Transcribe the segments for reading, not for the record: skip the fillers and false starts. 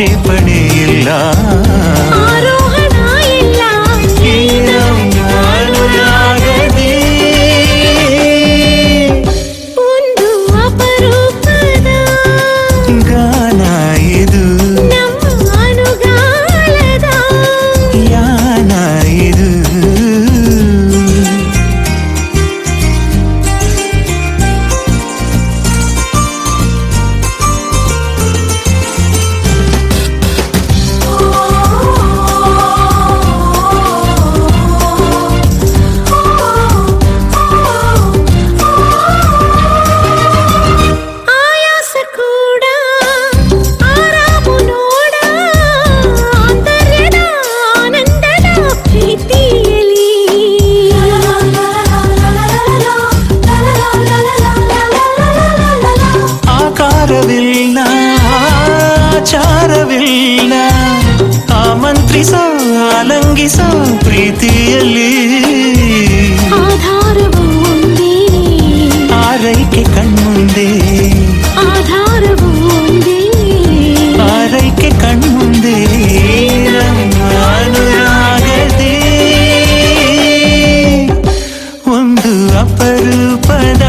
ಆಕ್ಷೇಪಣೆ ಇಲ್ಲ, ಆರೋಹಣ ಇಲ್ಲ, ಈ ನಮ್ಮ ಅನುರಾಗದಿ ಒಂದು ಅಪರೂಪದ ಗಾನ ಇದು, ನಮ್ಮ ಅನುಗಾಲದ ಯಾನ ಇದು. ಆಯಾಸ ಕೂಡ ಆರಾಮು ನೋಡ, ಆಂತರ್ಯದ ಆನಂದದ ಪ್ರೀತಿಯಲ್ಲಿ ಆಕಾರವಿಲ್ಲ, ಆಚಾರವಿಲ್ಲ, ಆಮಂತ್ರಿಸೋ ಆಲಂಗಿಸೋ ಪ್ರೀತಿಯಲ್ಲಿ ಆಧಾರವು ಒಂದೇ, ಆರೈಕೆ ಕಣ್ಮುಂದೆ, ಆಧಾರವು ಒಂದೇ, ಆರೈಕೆ ಕಣ್ಮುಂದೆ, ನಮ್ಮ ಅನುರಾಗದಿ ಒಂದು ಅಪರೂಪದ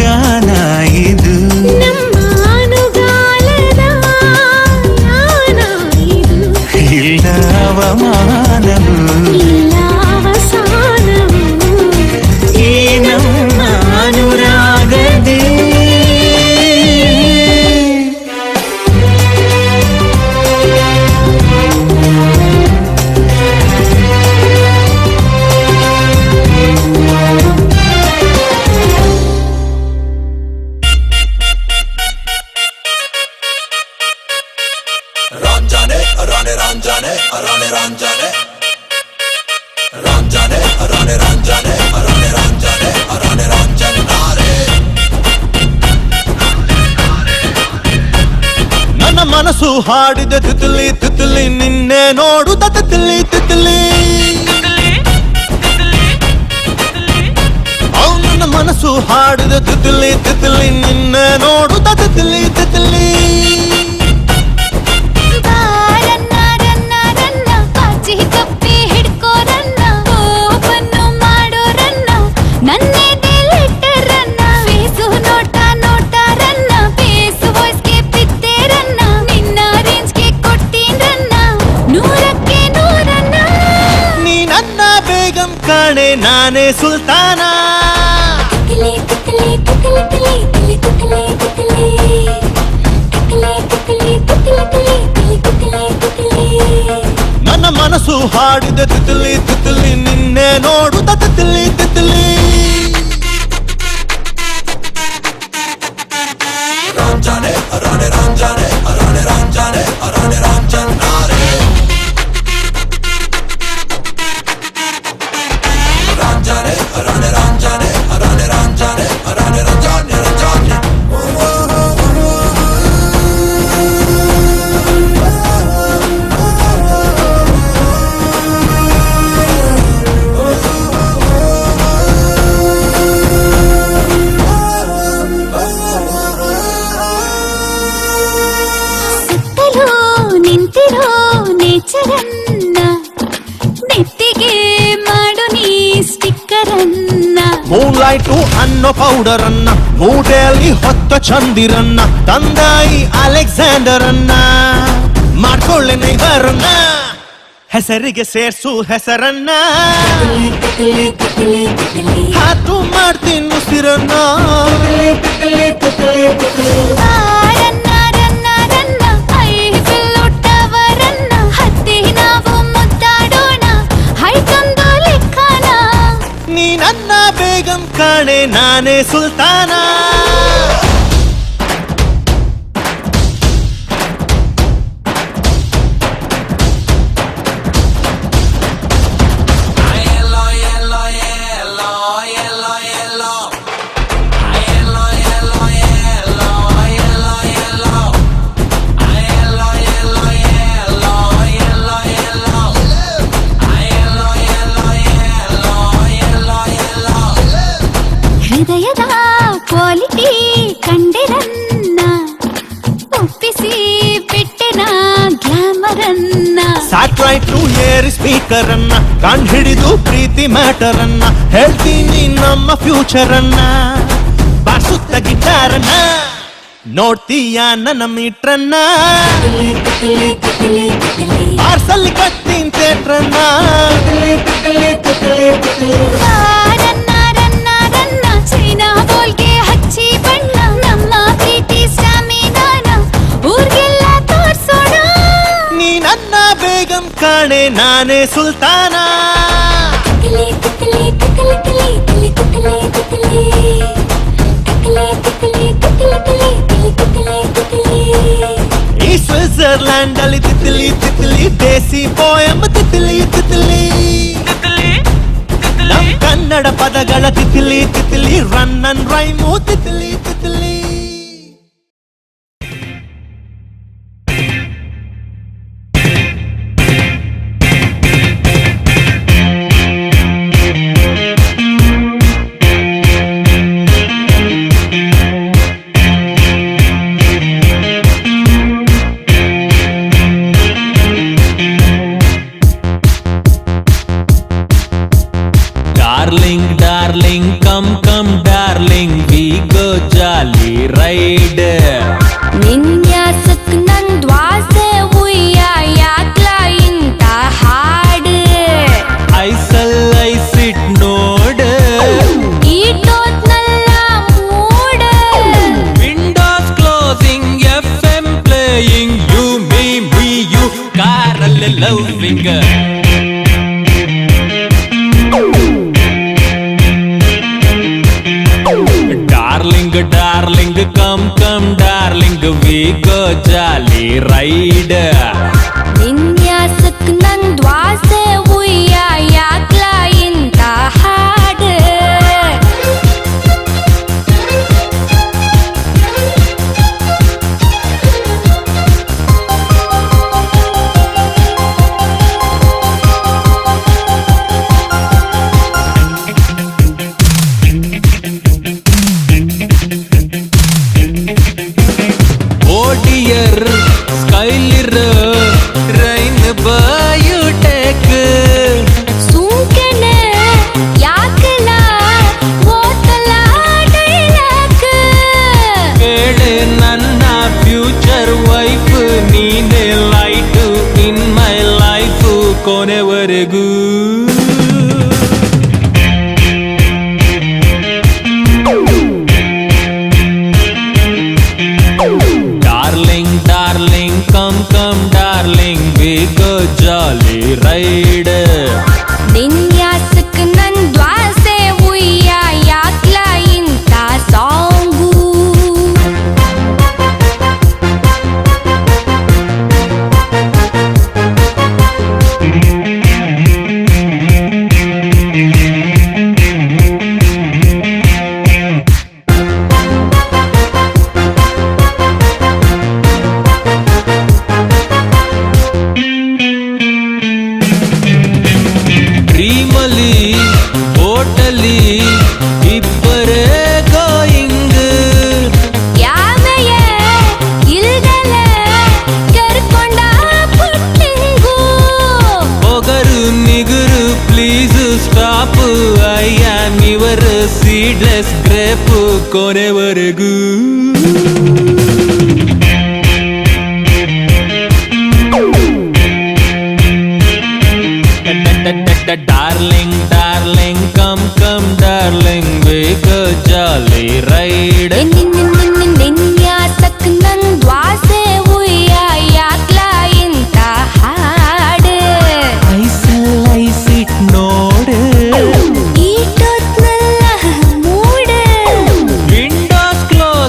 ಗಾನ ಇದು, ನಮ್ಮ ಅನುಗಾಲದ ಯಾನ ಇದು, ಇಲ್ಲ ಅವಮಾನವು, ಇಲ್ಲ ಅವಸಾನವು, ಈ ನಮ್ಮ ಅನುರಾಗದಿ Ranjane, Rane Ranjane, Rane Ranjane, Ranjane, Rane Ranjane, Rane Ranjane, Rane Ranjanare. ನನ್ನ ಮನಸ್ಸು ಹಾಡಿದ ತಿತ್ಲಿ ತಿತ್ಲಿ ನಿನ್ನೆ ನೋಡುತ್ತ ತಿತ್ಲಿ ತಿತ್ಲಿ, ನನ್ನ ಮನಸ್ಸು ಹಾಡಿದ ತಿತ್ಲಿ ತಿತ್ಲಿ ನಿನ್ನೆ ನೋಡುತ್ತ ತಿತ್ಲಿ ತಿತ್ಲಿ. ಬಾರನ್ನ ರನ್ನ ರನ್ನ ಕಾಚಿ ಕಪ್ಪಿ ಹಿಡ್ಕೋರನ್ನ, ಓಪನ್ನು ಮಾಡೋರನ್ನ, ನನ್ನೆದೆಲಿಟ್ಟರನ್ನ, ಫೇಸು ನೋಟ ನೋಟಾರನ್ನ, ಫೇಸ್ ವಾಯ್ಸ್ಗೆ ಬಿದ್ದೇರನ್ನ, ನಿನ್ನ ರೇಂಜ್ಗೆ ಕೊಟ್ಟೀರನ್ನ, ನೂರಕ್ಕೆ ನೂರನ್ನ. ನೀ ನನ್ನ ಬೇಗಂ ಕಾಣೆ ನಾನೇ ಸುಲ್ತಾನ, ತಿಕ್ಲಿ ತಿಕ್ಲಿ ತಿಕ್ಲಿ ತಿಕ್ಲಿ ತಿಕ್ಲಿ ತಿಕ್ಲಿ ತಿಕ್ಲಿ ತಿಕ್ಲಿ ತಿಕ್ಲಿ ತಿಕ್ಲಿ ತಿಕ್ಲಿ. ನನ್ನ ಮನಸ್ಸು ಹಾಡಿದ ತಿತ್ಲಿ ತಿತ್ಲಿ ನಿನ್ನೆ ನೋಡುತ್ತ Titli Titli. Ranjane, Rane Ranjane, Rane Ranjane, Rane Ranjanare. Ranjane, Rane Ranjane, Rane Ranjane, Rane Ranjane, Ranjane. ಸುತ್ತಲೂ ನಿಂತಿರೋ ನೇಚರನ್ನ, ನೆತ್ತಿಗೆ ಮಾಡು ನೀ ಸ್ಟಿಕ್ಕರನ್ನ, ಮೂನ್ಲೈಟು ಅನ್ನೋ ಪೌಡರ್ ಅನ್ನ, ಮೂಟೆಯಲ್ಲಿ ಹೊತ್ತ ಚಂದಿರನ್ನ, ತಂದಾಯಿ ಅಲೆಕ್ಸಾಂಡರ್ ಅನ್ನ, ಮಾಡ್ಕೊಳ್ಳೆ ನೈಬರನ್ನ, ಹೆಸರಿಗೆ ಸೇರ್ಸು ಹೆಸರನ್ನ, ಹಾತು ಮಾಡ್ತೀನಿ ಉಸಿರನ್ನ. ಬಾರನ್ನ ರನ್ನ ರನ್ನ ಐಫಿಲ್ ಉಟ್ಟವರನ್ನ, ಹತ್ತಿ ನಾವು ಮುದ್ದಾಡೋಣ, ಹೈಟೊಂದು ಲೆಕ್ಕನ. ನೀ ನನ್ನ ಬೇಗಂ ಕಾಣೆ ನಾನೇ ಸುಲ್ತಾನ, ಹೃದಯದ ಪೋಲಿಕೆ ಸ್ಪೀಕರ್ ಅನ್ನ ಕಂಡು ಹಿಡಿದು ಪ್ರೀತಿ ಮ್ಯಾಟರ್ ಅನ್ನ ಹೇಳ್ತೀನಿ ನಮ್ಮ ಫ್ಯೂಚರ್ ಅನ್ನ ಬಾರ್ಸುತ್ತ ಗಿಟಾರನ್ನ ನೋಡ್ತೀಯ ನನ್ನ ಮೀಟ್ರನ್ನ ಪಾರ್ಸಲ್ ಕಟ್ಟಿನ್ ಥಿಯೇಟ್ರನ್ನ ರನ್ನ ರನ್ನ ರನ್ನ ಚೈನಾ ಬೋಲ್ಗೆ ಹಚ್ಚಿ ಬಣ್ಣ ನಮ್ಮ ಪ್ರೀತಿ ಸ್ಟಾಮಿನಾನ ಊರ್ಗೆಲ್ಲ ತೋರ್ಸೋಣ ನೀ ನನ್ನ ಬೇಗಂ ಕಾಣೆ ನಾನೇ ಸುಲ್ತಾನ ತಿಕ್ಲಿ ತಿಕ್ಲಿ ತಿಕ್ಲಿ ತಿಕ್ಲಿ ತಿಕ್ಲಿ ತಿಕ್ಲಿ ತಿಕ್ಲಿ ತಿಕ್ಲಿ ತಿಕ್ಲಿ ತಿಕ್ಲಿ ತಿಕ್ಲಿ ಈ ಸ್ವಿಟ್ಜರ್ಲ್ಯಾಂಡ್ ಅಲ್ಲಿ ತಿತ್ಲಿ ತಿತ್ಲಿ ದೇಸಿ ಪೋಯಂ ತಿತ್ಲಿ ತಿತ್ಲಿ ನಮ್ ಕನ್ನಡ ಪದಗಳ ತಿತ್ಲಿ ತಿತ್ಲಿ ರನ್ ಅಂಡ್ ರೈಮು ತಿತ್ಲಿ ತಿತ್ಲಿ Darling, darling, come, come, darling, we go jolly ride. ವಿನ್ಯಾಸಕ್ ನನ್ ದ್ವಾಸೆ ಉಯ್ಯ ಯಾಕ್ಲ ಇಂತ ಹಾಡು ಐಸಿಟ್ ನೋಡ್ ಈಟೋತ್ನಲ್ಲ ಮೂಡ windows closing FM playing you me you ಕಾರಲ್ಲಿ loving Darling, darling, come, come, darling, we go jolly ride. ವಿನ್ಯಾಸಕ್ ನನ್ ದ್ವಾಸೆ ಉಯ್ಯ ಯಾಕ್ಲ ಇಂತ ಹಾಡು Oh dear, skylir, rain biotech. ಸುಂಕನೆ ಯಾಕಲ ಓತಲ ಡೈಲಾಗ್ ಕೇಳೆ ನನ್ನ ಫ್ಯೂಚರ್ ವೈಫ್ ನೀನೆ ಲೈಟ್ ಇನ್ ಮೈ ಲೈಫ್ ಕೊನೆವರೆಗೂ Darling, darling, come, come, darling, we go jolly ride. ವಿನ್ಯಾಸಕ್ ನನ್ ದ್ವಾಸೆ ಉಯ್ಯ ಯಾಕ್ಲ ಇಂತ ಸಾಂಗು ಡ್ರೀಮಲ್ಲಿ ಹೋಟಲಿ ಇಬ್ಬರೇ ಗೋಯಿಂಗ್ ಯಾವೆಯ ಇಲ್ದಲ ಕರ್ಕೊಂಡ ಪುಟ್ಟಿಂಗು ಒಗರು ನಿಗುರು please stop I am your seedless grape ಕೊನೆವರೆಗೂ Darling, darling, come, come, darling, we go jolly ride. ವಿನ್ಯಾಸಕ್ ನನ್ ದ್ವಾಸೆ ಉಯ್ಯ ಯಾಕ್ಲ ಇಂತ ಹಾಡು ಐಸಿಟ್ ನೋಡ್ ಈಟೋತ್ನಲ್ಲ ಮೂಡ ವಿಂಡೋಸ್ ಕ್ಲೋಸ್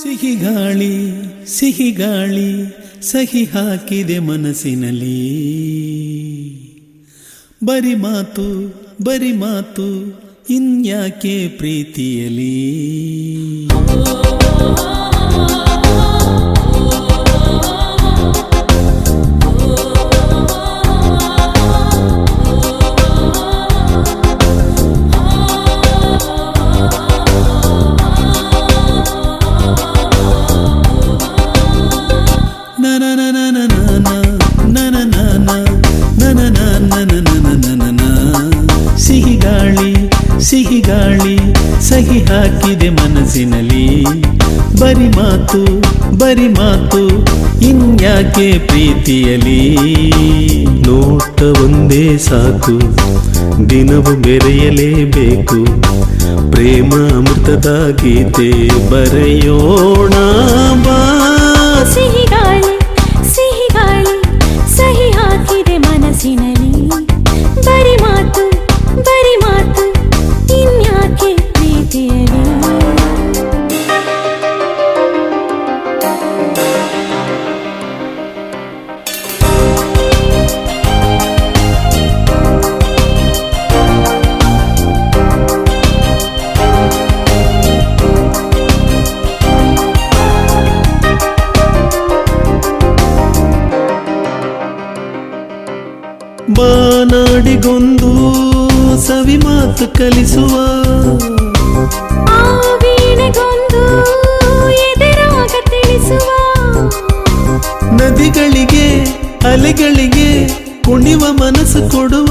ಸಿಹಿ ಗಾಳಿ ಸಿಹಿ ಗಾಳಿ ಸಹಿ ಹಾಕಿದೆ ಮನಸ್ಸಿನಲ್ಲಿ ಬರಿ ಮಾತು ಇನ್ಯಾಕೆ ಪ್ರೀತಿಯಲಿ ಸಿಹಿ ಗಾಳಿ ಸಹಿ ಹಾಕಿದೆ ಮನಸ್ಸಿನಲ್ಲಿ ಬರಿ ಮಾತು ಇನ್ಯಾಕೆ ಪ್ರೀತಿಯಲಿ ನೋಟ ಒಂದೇ ಸಾಕು ದಿನವು ಬೆರೆಯಲೇಬೇಕು ಪ್ರೇಮ ಅಮೃತದ ಗೀತೆ ಬರೆಯೋಣ ಬಾ ಸಿಹಿ ಗಾಳಿ ಸಹಿ ಹಾಕಿದೆ ಮನಸ್ಸಿನಲ್ಲಿ ಬರಿ ಮಾತು ಇನ್ಯಾಕೆ ಪ್ರೀತಿಯಲಿ ಬಾನಾಡಿಗೊಂದು ಸವಿ ಮಾತು ಕಲಿಸುವ ಆ ವೀಣೆಗೊಂದು ಎದೆರಾಗ ತಿಳಿಸುವ ನದಿಗಳಿಗೆ ಅಲೆಗಳಿಗೆ ಕುಣಿವ ಮನಸ್ಸು ಕೊಡುವ